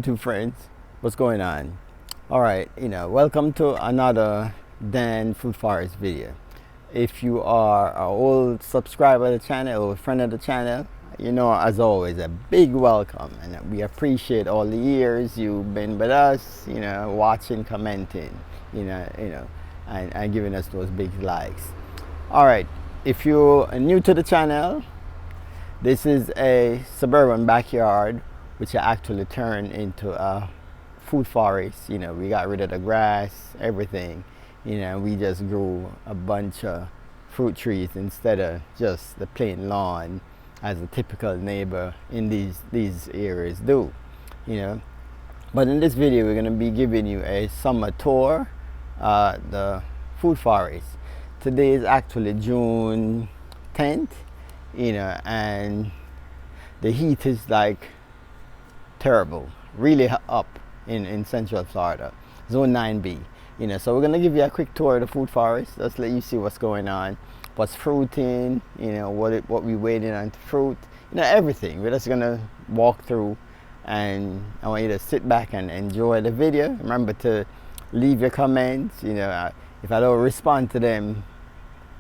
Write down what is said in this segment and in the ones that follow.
Two friends, what's going on? All right, welcome to another Dan Food Forest video. If you are an old subscriber of the channel or a friend of the channel, as always, a big welcome, and we appreciate all the years you've been with us, watching, commenting, and giving us those big likes. All right, if you're new to the channel, this is a suburban backyard which I actually turned into a food forest. We got rid of the grass, everything. We just grew a bunch of fruit trees instead of just the plain lawn as a typical neighbor in these areas do. But in this video we're going to be giving you a summer tour, the food forest. Today is actually June 10th, and the heat is like terrible, really up in Central Florida, Zone 9B. So we're gonna give you a quick tour of the food forest. Let's let you see what's going on, what's fruiting, what we waiting on to fruit, everything. We're just gonna walk through, and I want you to sit back and enjoy the video. Remember to leave your comments. If I don't respond to them,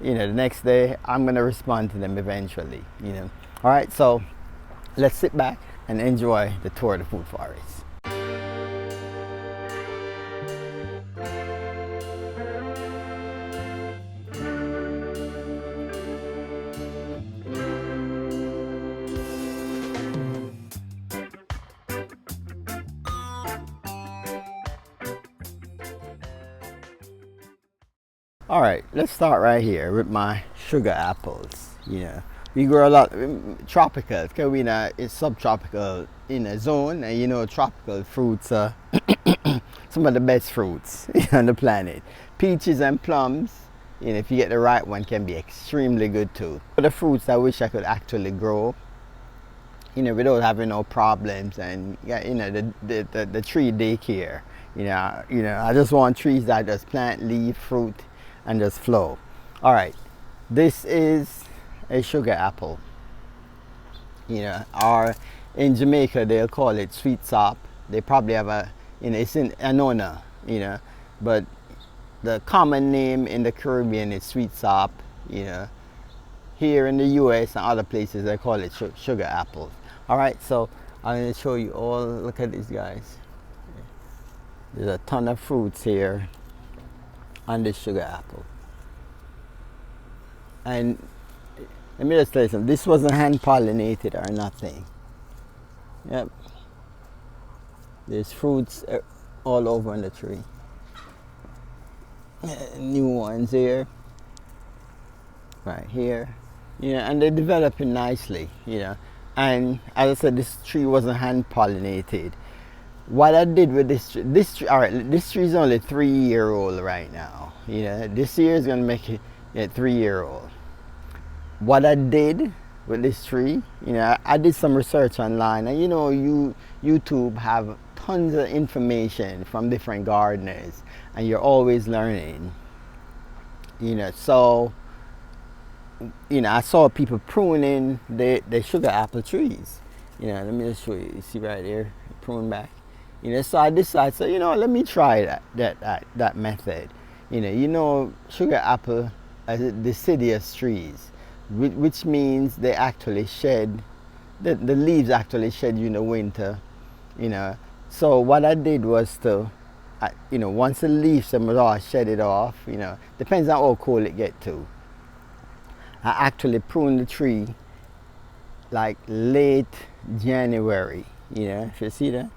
the next day I'm gonna respond to them eventually. All right, so let's sit back and enjoy the tour of the food forest. All right, let's start right here with my sugar apples. We grow a lot tropical, because we're in a subtropical zone, and tropical fruits are some of the best fruits on the planet. Peaches and plums, if you get the right one, can be extremely good too. But the fruits I wish I could actually grow, without having no problems, and the tree daycare. I just want trees that just plant, leaf, fruit, and just flow. All right, this is a sugar apple. Or in Jamaica they'll call it sweet sop. They probably have it's in Anona, but the common name in the Caribbean is sweet sop. Here in the US and other places they call it sugar apples. All right, so I'm going to show you all. Look at these guys. There's a ton of fruits here on this sugar apple. And let me just tell you something. This wasn't hand pollinated or nothing. Yep. There's fruits all over on the tree. New ones here. Right here. And they're developing nicely, And as I said, this tree wasn't hand pollinated. What I did with this tree, all right, this tree is only 3-year-old right now. This year is gonna make it 3-year-old. What I did with this tree, I did some research online, and YouTube have tons of information from different gardeners, and you're always learning. So I saw people pruning the sugar apple trees. Let me just show you. You see right there, prune back. So I decided, let me try that method. Sugar apple are deciduous trees, which means they actually shed, the leaves actually shed in the winter. So what I did was to, once the leaves are all shedded off, depends on how cold it get to. I actually pruned the tree like late January. If you see that.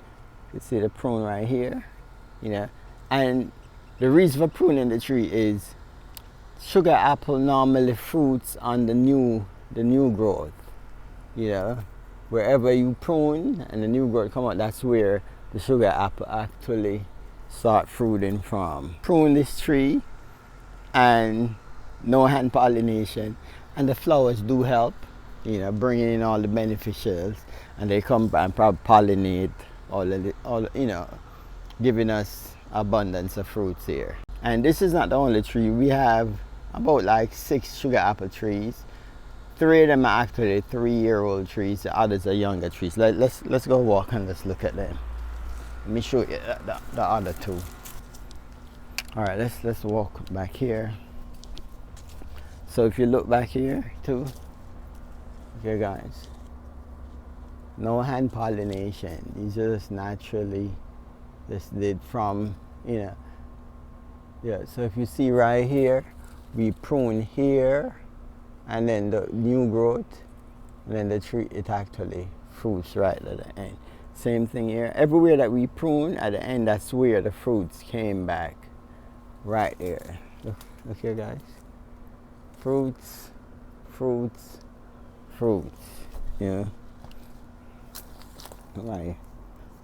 You see the prune right here, and the reason for pruning the tree is sugar apple normally fruits on the new growth. Wherever you prune and the new growth come out, that's where the sugar apple actually start fruiting from. Prune this tree, and no hand pollination, and the flowers do help, bringing in all the beneficials, and they come and pollinate giving us abundance of fruits here. And this is not the only tree. We have about like 6 sugar apple trees. 3 of them are actually 3-year-old trees. The others are younger trees. Let's go walk and let's look at them. Let me show you the other two. All right, let's walk back here. So if you look back here too, okay guys, no hand pollination. These are just naturally just did from, you know, yeah. So if you see right here, we prune here, and then the new growth, and then the tree, it actually fruits right at the end. Same thing here. Everywhere that we prune at the end, that's where the fruits came back. Right there. Look here, guys. Fruits, fruits, fruits. Yeah. Right.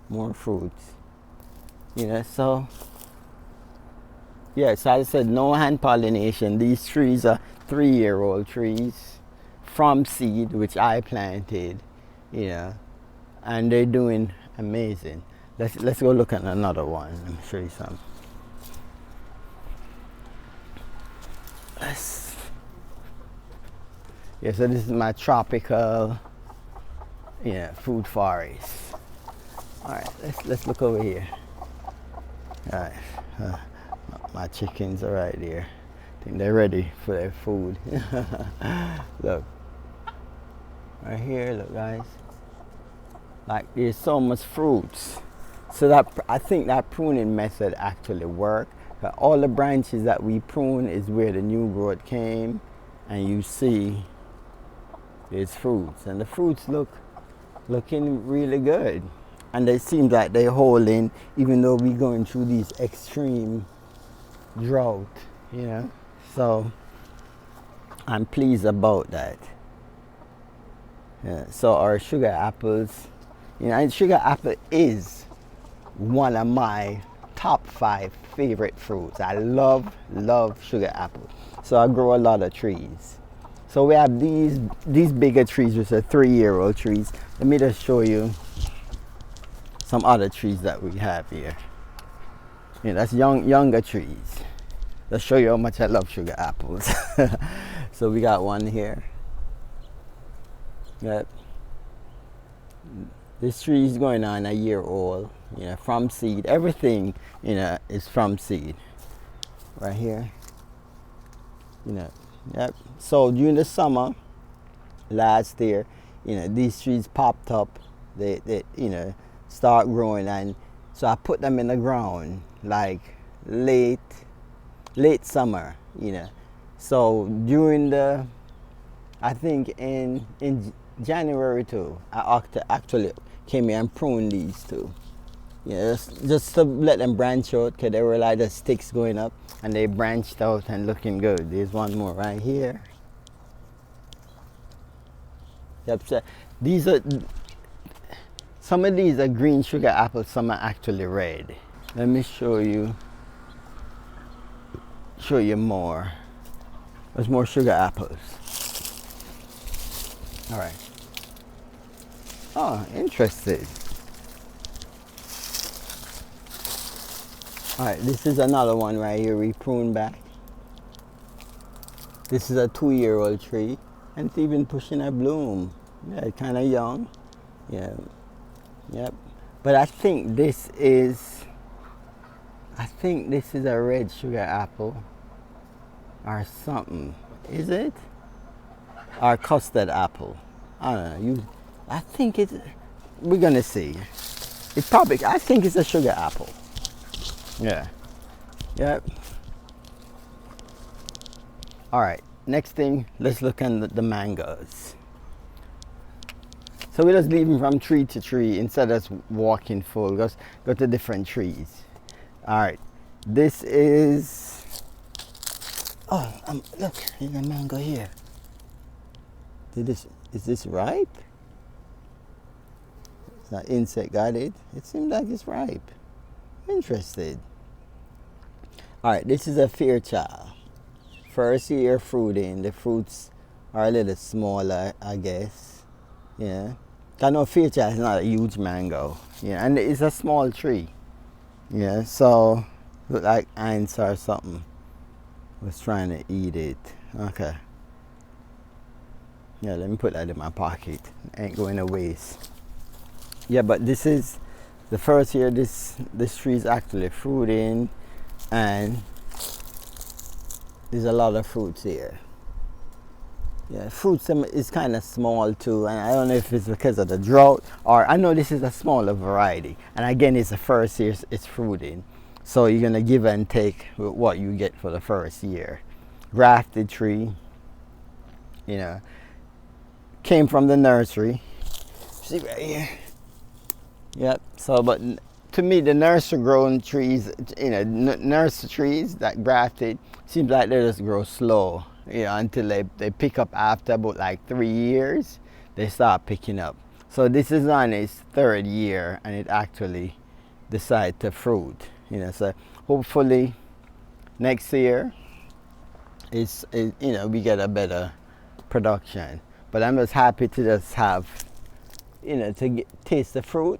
More fruits. Yeah, so yeah, so as I said, no hand pollination. These trees are 3-year-old trees from seed, which I planted, you know, and they're doing amazing. Let's go look at another one. Let me show you some. Yeah, so this is my tropical, food forest. All right, let's look over here. All right, my chickens are right there. I think they're ready for their food. Look, right here, look guys. Like there's so much fruits. So that I think that pruning method actually worked. But all the branches that we prune is where the new growth came, and you see there's fruits, and the fruits looking really good, and it seems like they're holding even though we're going through these extreme drought, you know. So I'm pleased about that. Yeah, so our sugar apples, and sugar apple is one of my top 5 favorite fruits. I love sugar apple. So I grow a lot of trees. So we have these bigger trees, which are 3-year-old trees. Let me just show you some other trees that we have here. That's younger trees. Let's show you how much I love sugar apples. So we got one here. Yep. This tree is going on a year old, from seed. Everything, is from seed. Right here. Yep. So during the summer, last year, these trees popped up. They start growing, and so I put them in the ground like late summer, So during I think in January too, I actually came here and pruned these two. Just to let them branch out, because they were like the sticks going up, and they branched out and looking good. There's one more right here. Yep, so some of these are green sugar apples, some are actually red. Let me show you more. There's more sugar apples. All right. Oh, interesting. All right, this is another one right here we pruned back. This is a 2-year-old tree, and it's even pushing a bloom. Yeah, kind of young. Yeah. Yep. But I think this is a red sugar apple or something. Is it? Or custard apple. I don't know. I think it's, we're gonna see. I think it's a sugar apple. Yeah. Yep. All right. Next thing, let's look at the mangoes. So we just leave them from tree to tree instead of walking full. Go to different trees. All right. This is. Oh, look, there's a mango here. Is this ripe? It's not insect got it. It seems like it's ripe. Interested. All right, this is a Fairchild. First year fruiting. The fruits are a little smaller, I guess. Yeah. I know Fairchild is not a huge mango. Yeah, and it's a small tree. Yeah, so look like ants or something was trying to eat it. Okay. Yeah, let me put that in my pocket. Ain't going to waste. Yeah, but this is the first year this tree is actually fruiting, and there's a lot of fruits here. Yeah, fruits is kind of small too, and I don't know if it's because of the drought, or I know this is a smaller variety, and again it's the first year it's fruiting, so you're gonna give and take with what you get for the first year. Grafted tree, you know, came from the nursery. See right here. Yep. So, but to me, the nursery grown trees, you know, nursery trees that grafted, seems like they just grow slow, you know, until they pick up after about like 3 years, they start picking up. So this is on its 3rd year, and it actually decide to fruit, you know. So hopefully next year is you know, we get a better production. But I'm just happy to just have, you know, to taste the fruit.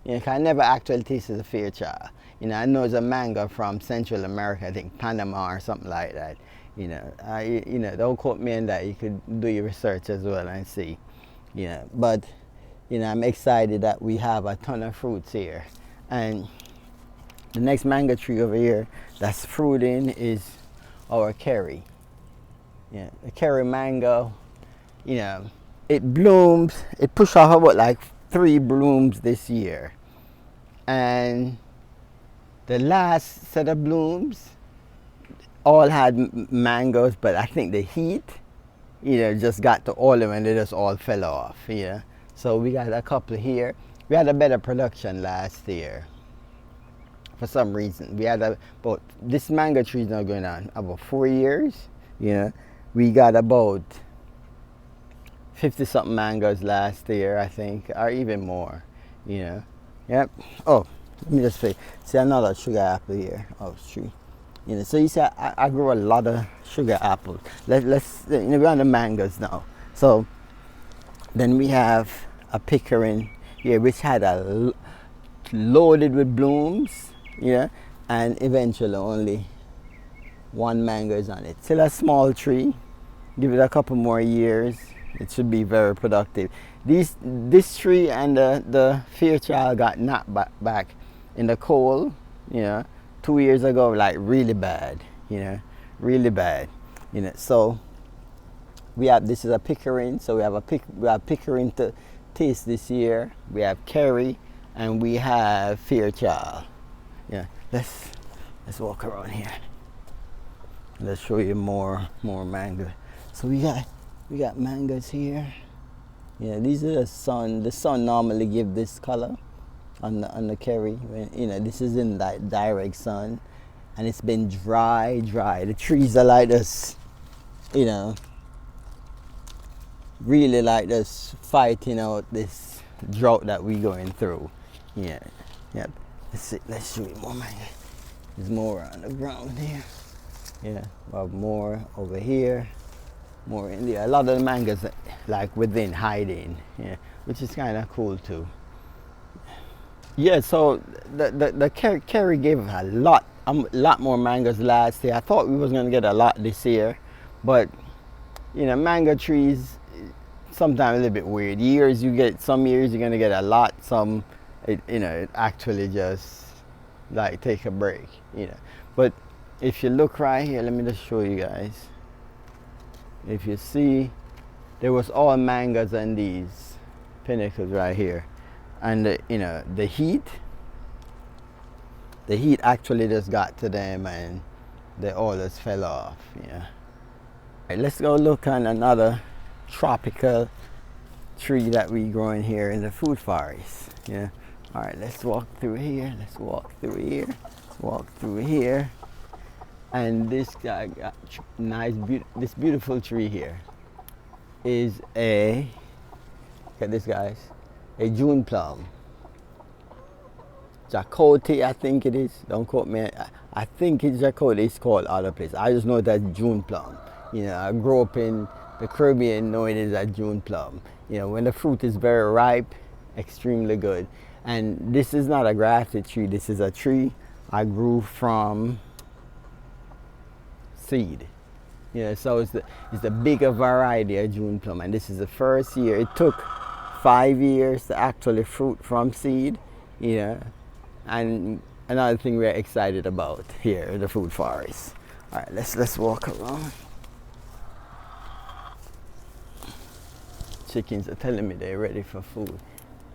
You know, 'cause I never actually tasted a Fairchild. You know, I know it's a mango from Central America, I think Panama or something like that. You know, you know, don't quote me on that. You could do your research as well and see. You know, but you know, I'm excited that we have a ton of fruits here. And the next mango tree over here that's fruiting is our curry. Yeah, the curry mango. You know, it blooms. It pushed off about like 3 blooms this year, and the last set of blooms all had mangoes, but I think the heat, you know, just got to all of them and they just all fell off. Yeah, so we got a couple here. We had a better production last year for some reason. We had about, this mango tree is now going on about 4 years. You know, we got about 50 something mangoes last year, I think, or even more, you know. Yep. Oh, let me just see another sugar apple here. Oh, tree. You know, so you see, I grow a lot of sugar apples. Let's you know, we're on the mangoes now. So then we have a pickering here, which had loaded with blooms, yeah, and eventually only 1 mango is on it. Still a small tree. Give it a couple more years. It should be very productive. This tree and the Fairchild got knocked back in the cold, you know, 2 years ago, like really bad, you know, really bad, you know. So we have, this is a pickering, so we have pickering to taste this year. We have curry, and we have Fairchild. Yeah, let's walk around here. Let's show you more mango. So we got mangoes here. Yeah, these are the sun. The sun normally give this color on the curry. When, you know, this is in that direct sun, and it's been dry. The trees are like this, you know, really like this, fighting out this drought that we going through. Yeah, yep. Let's show you more mango. There's more on the ground here. Yeah, we have more over here. More in there. A lot of the mangoes like within hiding, yeah, which is kind of cool too. Yeah, so the curry gave a lot more mangoes last year. I thought we was gonna get a lot this year, but you know, mango trees sometimes a little bit weird. Some years you're gonna get a lot. Some, you know, it actually just like take a break, you know. But if you look right here, let me just show you guys. If you see, there was all mangoes on these pinnacles right here, and you know, the heat actually just got to them, and they all just fell off. Yeah. Right, let's go look on another tropical tree that we grow in here in the food forest. Yeah. All right, let's walk through here. Walk through here. And this guy got this beautiful tree here is look at this, guys, a June plum. Jacote, I think it is. Don't quote me. I think it's Jacote. It's called other place. I just know that's June plum. You know, I grew up in the Caribbean knowing it is a June plum. You know, when the fruit is very ripe, extremely good. And this is not a grafted tree. This is a tree I grew from seed. Yeah, so it's the bigger variety of June plum, and this is the first year. It took 5 years to actually fruit from seed, you know. And another thing we're excited about here in the food forest. All right, let's walk around. Chickens are telling me they're ready for food.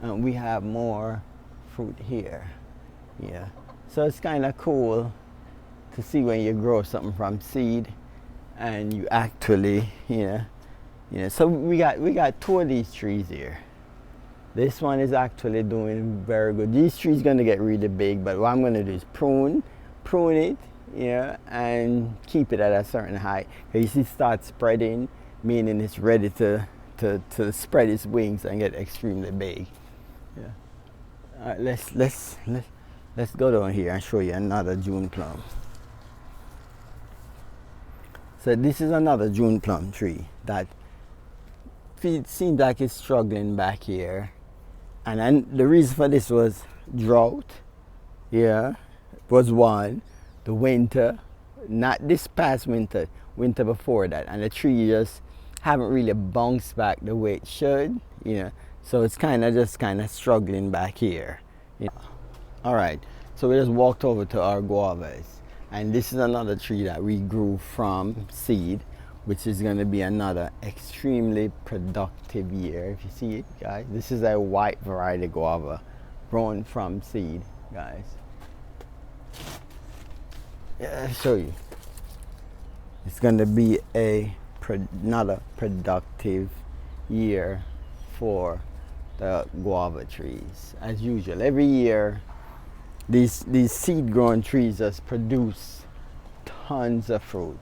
We have more fruit here. Yeah, so it's kind of cool to see when you grow something from seed and you actually, so we got two of these trees here. This one is actually doing very good. These trees gonna get really big, but what I'm gonna do is prune it, and keep it at a certain height. You see, start spreading, meaning it's ready to spread its wings and get extremely big. Yeah. All right, let's go down here and show you another June plum. So this is another June plum tree that seems like it's struggling back here. And the reason for this was drought, was one. The winter, not this past winter, winter before that. And the tree just haven't really bounced back the way it should, So it's kind of struggling back here. All right, so we just walked over to our guavas. And this is another tree that we grew from seed, which is going to be another extremely productive year. If you see it, guys, this is a white variety guava grown from seed, guys. Yeah, I'll show you. It's going to be another productive year for the guava trees. As usual, every year these seed grown trees just produce tons of fruit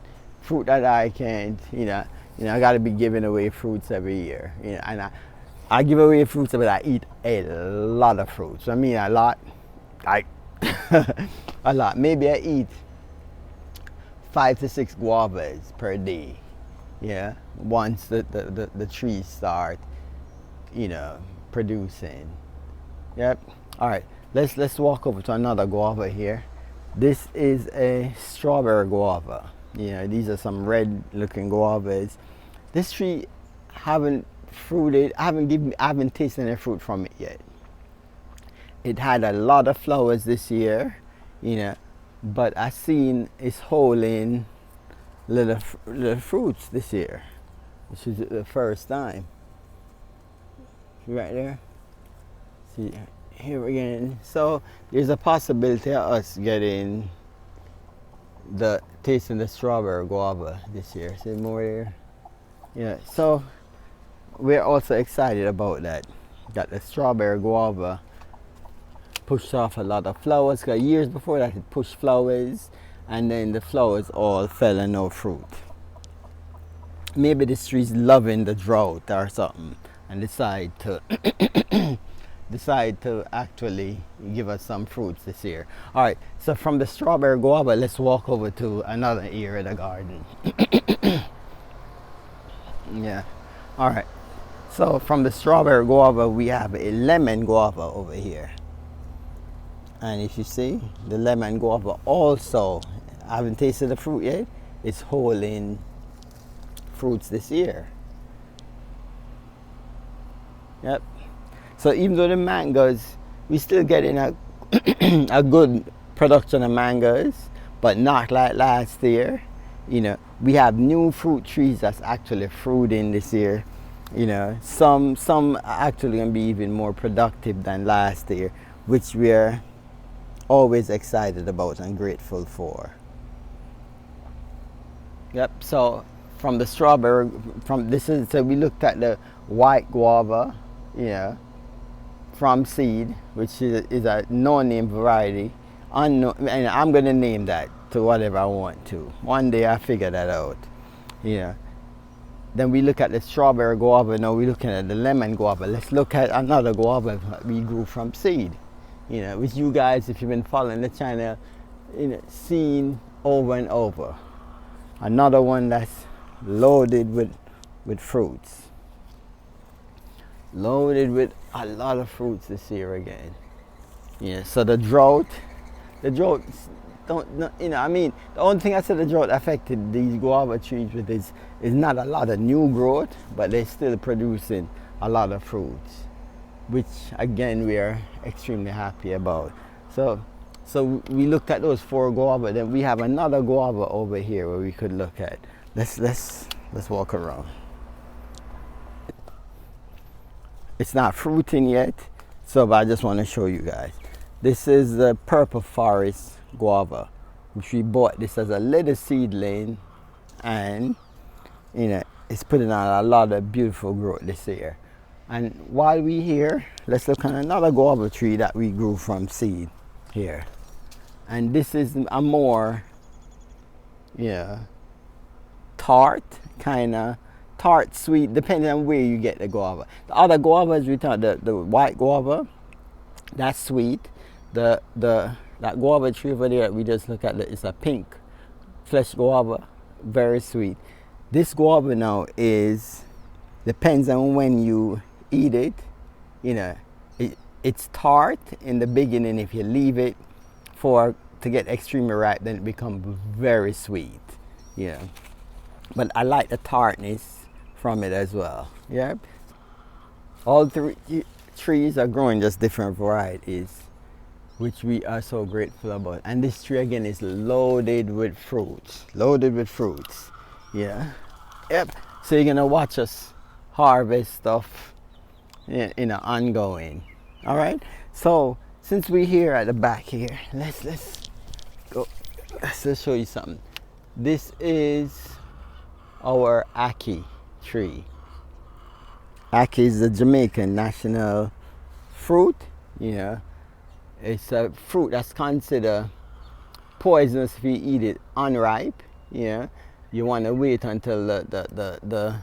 that I can't, I got to be giving away fruits every year, and I give away fruits, but I eat a lot of fruits. I mean, a lot, a lot. Maybe I eat 5 to 6 guavas per day, once the trees start, producing. Yep. All right, let's walk over to another guava here. This is a strawberry guava. These are some red looking guavas. This tree haven't fruited, I haven't tasted any fruit from it yet. It had a lot of flowers this year, but I seen it's holding little fruits this year, which is the first time. See right there? See here again. So there's a possibility of us getting tasting the strawberry guava this year. See more there? Yeah, so we're also excited about that the strawberry guava pushed off a lot of flowers, because years before that it pushed flowers and then the flowers all fell and no fruit. Maybe this tree's loving the drought or something and decide to actually give us some fruits this year. All right, so from the strawberry guava, let's walk over to another area of the garden. Yeah, all right. So from the strawberry guava, we have a lemon guava over here. And if you see, the lemon guava also, I haven't tasted the fruit yet, it's holding fruits this year. Yep. So even though the mangoes, we're still getting a good production of mangoes, but not like last year. We have new fruit trees that's actually fruiting this year. Some are actually going to be even more productive than last year, which we're always excited about and grateful for. Yep. So from the strawberry, so we looked at the white guava, from seed, which is a no-name variety, unknown, and I'm gonna name that to whatever I want to. One day I figure that out. Then we look at the strawberry guava. Now we're looking at the lemon guava. Let's look at another guava that we grew from seed. Which you guys, if you've been following the channel, seen over and over. Another one that's loaded with fruits. Loaded with a lot of fruits this year again. So the drought the only thing I said the drought affected these guava trees with is not a lot of new growth, but they're still producing a lot of fruits. which again we are extremely happy about. So we looked at those 4 guava. Then we have another guava over here where we could look at. Let's walk around. It's not fruiting yet, so but I just want to show you guys. This is the purple forest guava, which we bought this as a little seedling, and you know it's putting on a lot of beautiful growth this year. And while we're here, let's look at another guava tree that we grew from seed here. And this is a more, tart, kind of tart, sweet, depending on where you get the guava. The other guavas we thought, the white guava, that's sweet. That guava tree over there we just look at, it's a pink flesh guava, very sweet. This guava now depends on when you eat it. It's tart in the beginning. If you leave it to get extremely ripe, then it becomes very sweet. But I like the tartness from it as well. All 3 trees are growing just different varieties, which we are so grateful about. And this tree again is loaded with fruits. So you're gonna watch us harvest stuff ongoing. All right, so since we're here at the back here, let's go. Let's show you something. This is our ackee tree. Ackee is the Jamaican national fruit. It's a fruit that's considered poisonous if you eat it unripe. You want to wait until the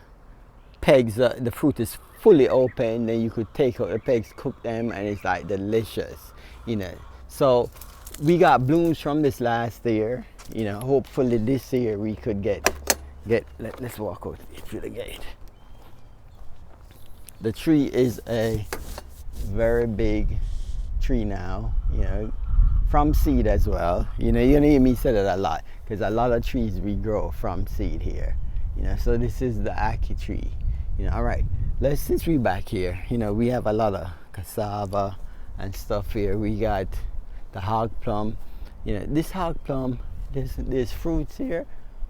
pegs, the fruit is fully open, then you could take out the pegs, cook them, and it's like delicious. So we got blooms from this last year. Hopefully this year we could get. Let's walk out through the gate. The tree is a very big tree now, from seed as well. You're gonna hear me say that a lot, because a lot of trees we grow from seed here. So this is the ackee tree. All right, since we back here, we have a lot of cassava and stuff here. We got the hog plum. This hog plum, there's fruits here,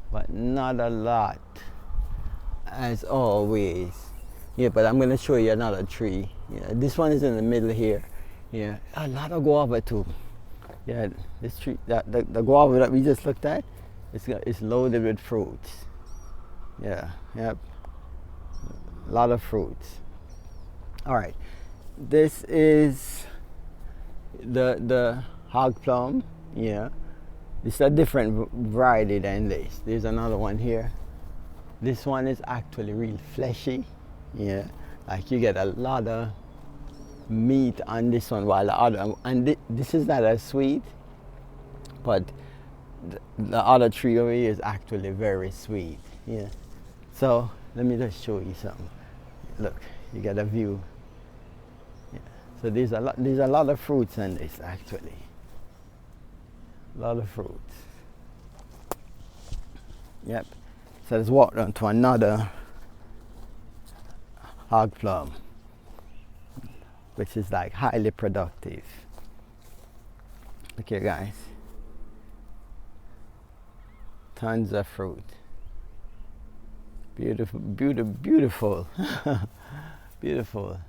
but not a lot, as always. But I'm going to show you another tree. This one is in the middle here. A lot of guava too. This tree, the guava that we just looked at, it's loaded with fruits. A lot of fruits. All right, this is the hog plum. It's a different variety than this. There's another one here. This one is actually real fleshy. Like you get a lot of meat on this one, while the other, and this is not as sweet, but the other tree over here is actually very sweet. So let me just show you something. Look, you get a view. So there's a lot of fruits in this, actually. A lot of fruits. So let's walk on to another hog plum, which is like highly productive. Okay, guys. Tons of fruit. Beautiful, beautiful. Beautiful.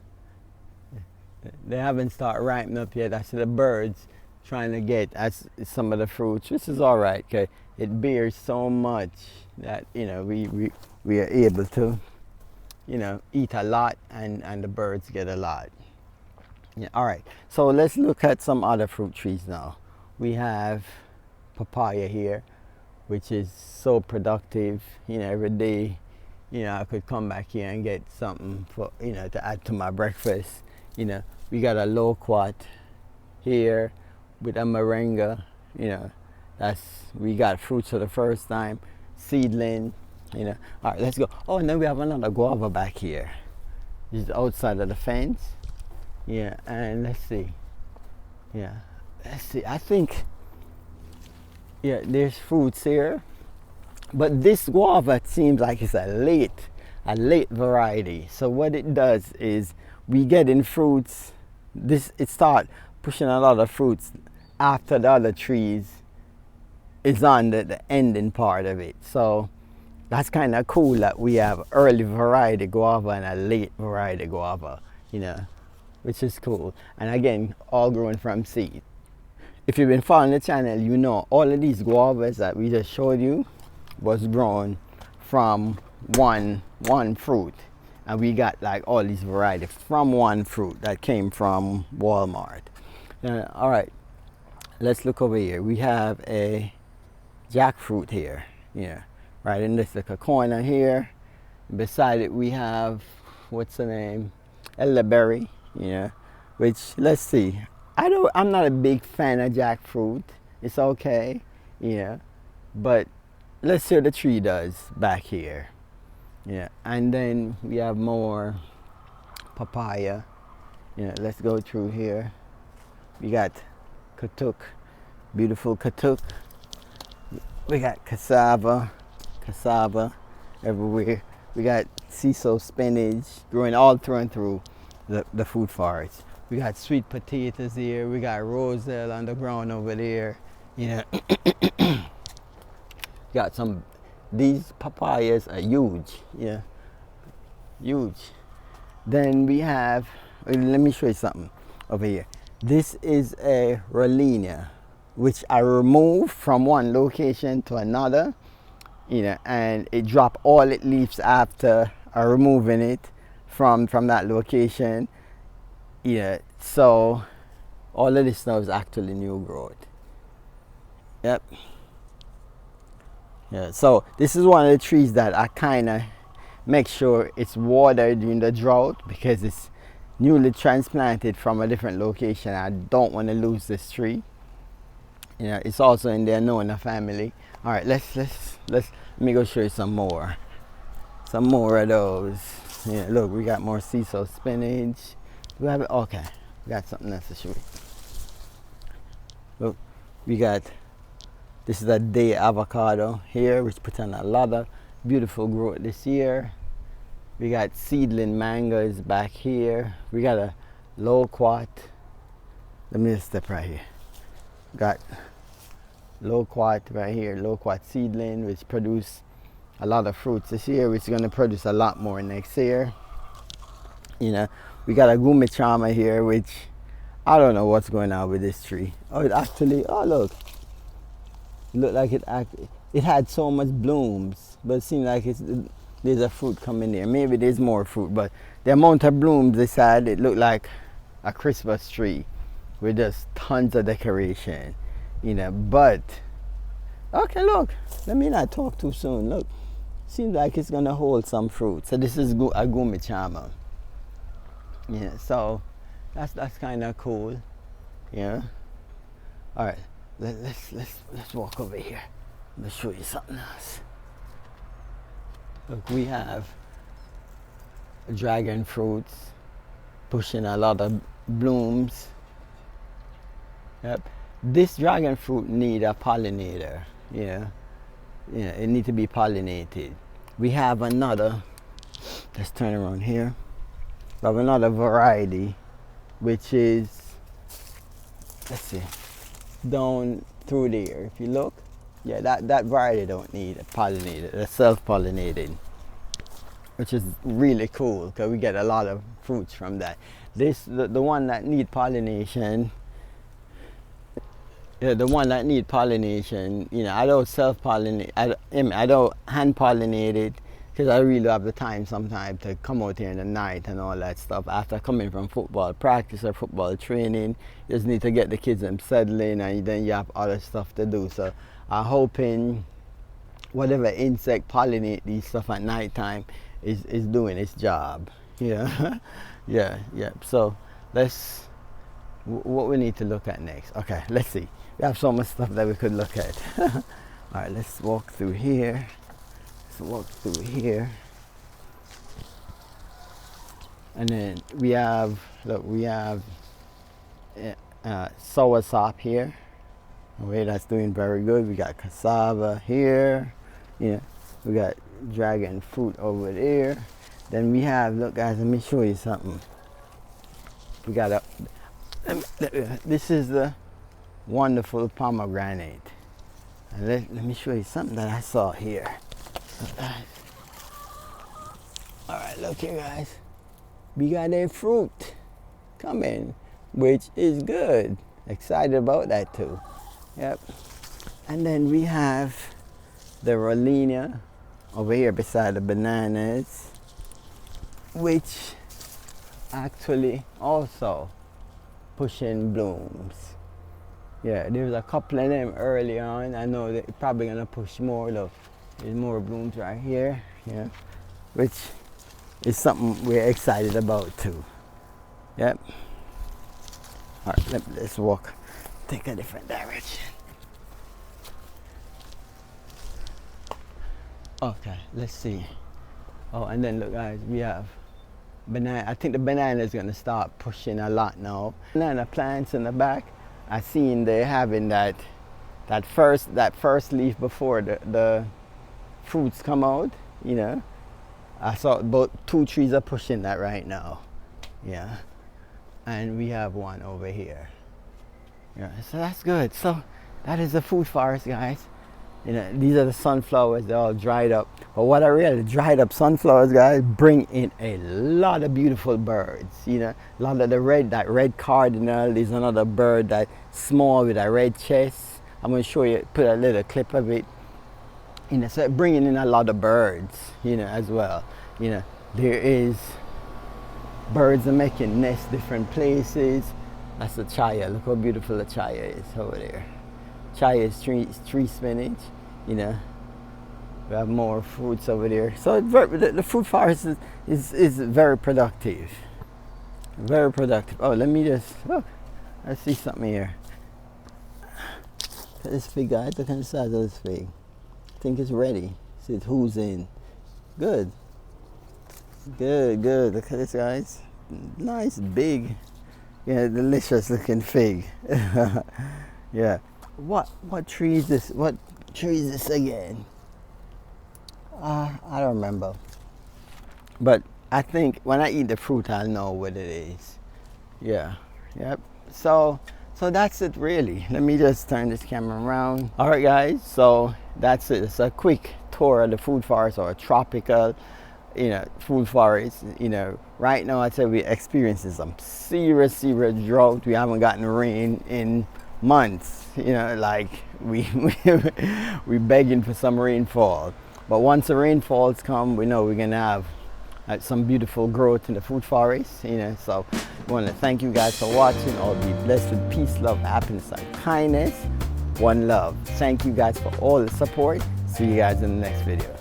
They haven't started ripening up yet. I see the birds trying to get at some of the fruits, which is all right, because it bears so much that we are able to eat a lot, and the birds get a lot. All right, so let's look at some other fruit trees now. We have papaya here, which is so productive. Every day I could come back here and get something for to add to my breakfast. We got a loquat here with a moringa. We got fruits for the first time, seedling. All right, let's go. Oh, and then we have another guava back here. This is outside of the fence. And let's see. I think there's fruits here, but this guava seems like it's a late variety. So what it does is, we getting fruits. It start pushing a lot of fruits after the other trees is on the ending part of it. So that's kind of cool that we have early variety guava and a late variety guava, you know, which is cool. And again, all grown from seed. If you've been following the channel, you know all of these guavas that we just showed you was grown from one fruit. And we got like all these varieties from one fruit that came from Walmart. All right, let's look over here. We have a jackfruit here, yeah, right in this little corner here. Beside it we have, what's the name, elderberry, yeah, which, let's see, I'm not a big fan of jackfruit. It's okay, yeah, but let's see what the tree does back here. Yeah, and then we have more papaya. Yeah, let's go through here. We got katuk, beautiful katuk. We got cassava everywhere. We got Ciso spinach growing all through and through the food forest. We got sweet potatoes here. We got roselle on the ground over there. You know, got some. These papayas are huge. Yeah, huge. Then we have. Let me show you something over here. This is a Rolenia, which I removed from one location to another, you know, and it dropped all its leaves after removing it from that location. Yeah, so all of this now is actually new growth. Yep. Yeah, so this is one of the trees that I kind of make sure it's watered during the drought because it's newly transplanted from a different location. I don't want to lose this tree. You know, it's also in the Annona family. All right, let me go show you some more of those. Yeah, look, we got more Ciso spinach. Do we have it? Okay, we got something else to show you. Look, we got, this is a day avocado here, which put on a lot of beautiful growth this year. We got seedling mangoes back here. We got a loquat. Let me just step right here. Got loquat right here, loquat seedling, which produce a lot of fruits this year, which is going to produce a lot more next year. You know, we got a gumichama here, which I don't know what's going on with this tree. Oh, it actually, oh look, it looked like it had so much blooms, but it seemed like there's a fruit coming there. Maybe there's more fruit, but the amount of blooms this had, it looked like a Christmas tree with just tons of decoration, you know. But okay, look, let me not talk too soon. Look, seems like it's gonna hold some fruit. So this is a gumichama. Yeah, so that's kind of cool. Yeah. All right, let's walk over here. Let me show you something else. Look, we have dragon fruits pushing a lot of blooms. Yep. This dragon fruit need a pollinator. Yeah. Yeah, it needs to be pollinated. We have another, let's turn around here. We have another variety, which is, let's see, down through there. If you look, yeah, that variety don't need a pollinator. It's self-pollinated, which is really cool because we get a lot of fruits from that. The one that need pollination. Yeah, the one that need pollination, you know, I don't self-pollinate, I don't hand-pollinate it because I really don't have the time sometimes to come out here in the night and all that stuff. After coming from football practice or football training, you just need to get the kids them settling and then you have other stuff to do. So I'm hoping whatever insect pollinate these stuff at night time is doing its job. Yeah, yeah. So what we need to look at next. Okay, let's see. We have so much stuff that we could look at. All right, let's walk through here. And then we have, look, we have soursop here. Okay, that's doing very good. We got cassava here. Yeah, we got dragon fruit over there. Then we have, look guys, let me show you something. We got a, this is the wonderful pomegranate. And let me show you something that I saw here. All right, look here, guys. We got a fruit coming, which is good. Excited about that too. Yep. And then we have the Rolina over here beside the bananas, which actually also pushing blooms. Yeah, there's a couple of them early on. I know they're probably gonna push more. Look, there's more blooms right here. Yeah, which is something we're excited about too. Yep. All right, let's walk, take a different direction. Okay, let's see. Oh, and then look, guys, we have banana. I think the banana is gonna start pushing a lot now. Banana plants in the back. I seen they're having that first leaf before the fruits come out. You know, I saw about 2 trees are pushing that right now. Yeah, and we have one over here. Yeah, so that's good. So that is the food forest, guys. You know, these are the sunflowers. They're all dried up. But what I realized, dried up sunflowers, guys, bring in a lot of beautiful birds. You know, a lot of that red cardinal is another bird that's small with a red chest. I'm going to show you, put a little clip of it. You know, so bringing in a lot of birds, you know, as well. You know, there is birds are making nests different places. That's the chaya. Look how beautiful the chaya is over there. Chaya is tree spinach, you know. We have more fruits over there. So the food forest is very productive. Very productive. Oh, let me just, oh, I see something here. Look at this fig, guys. Look at the size of this fig. I think it's ready. See, it who's in. Good. Good, good. Look at this, guys. Nice, big, yeah, delicious looking fig. Yeah. What tree is this? What tree is this again? I don't remember. But I think when I eat the fruit, I'll know what it is. Yeah. Yep. So that's it really. Let me just turn this camera around. All right, guys. So that's it. It's a quick tour of the food forest, or a tropical, you know, food forest. You know, right now I'd say we're experiencing some serious drought. We haven't gotten rain in months. You know, like we begging for some rainfall. But once the rainfalls come, we know we're gonna have some beautiful growth in the food forest. You know, so I want to thank you guys for watching. All be blessed with peace, love, happiness, and kindness. One love. Thank you guys for all the support. See you guys in the next video.